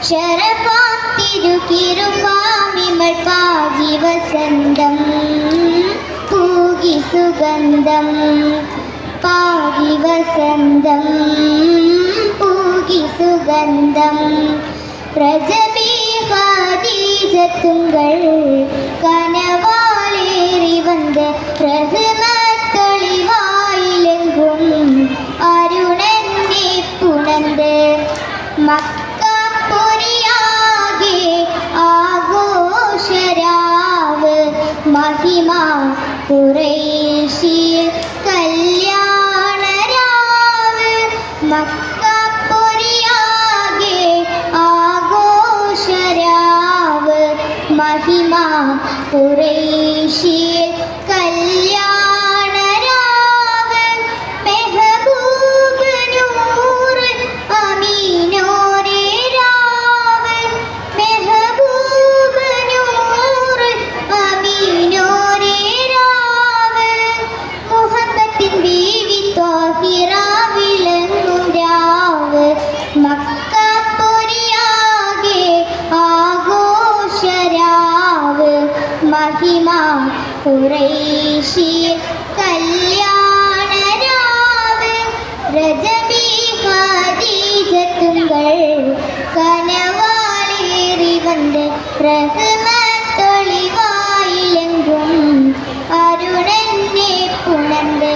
ശരഫാത്തിരുകിരുപാമിമൾ പാകി വസന്തം പൂകി സുഗന്ധം പാകി വസന്തം പൂകി സുഗന്ധം പ്രജബി ഖദീജത്തുങ്കൾ കനവാലേറി വന്ന് റഹ്മത്തൊളിവായിലെങ്കും അരുണന്റെ പുണന്ത് മക്കപ്പൊരിയാകെ ആഘോഷരാവ് മഹിമ ഖുറൈശിയിൽ കല്യാണരാവ് മക്കപ്പൊരിയാകെ ആഘോഷരാവ് മഹിമ ഖുറൈശിയിൽ കല്യാണരാവ് മെഹബൂബ് നൂർ അമീനോരേ രാവ് മെഹബൂബ് നൂർ അമീനോരേ രാവ് മുഹബത്തിൻ ബീവി ത്വാഹിറ വിളങ്ങും രാവ് മക്കപ്പൊരിയാകെ ആഘോഷരാവ് മഹിമ ഖുറൈശിയിൽ കല്യാണരാവ് രജബി ഖദീജത്തുങ്കൾ കനവാലേറി വന്ന് റഹ്മത്തൊളിവായിലെങ്കും അരുണനെ പുണർന്ന്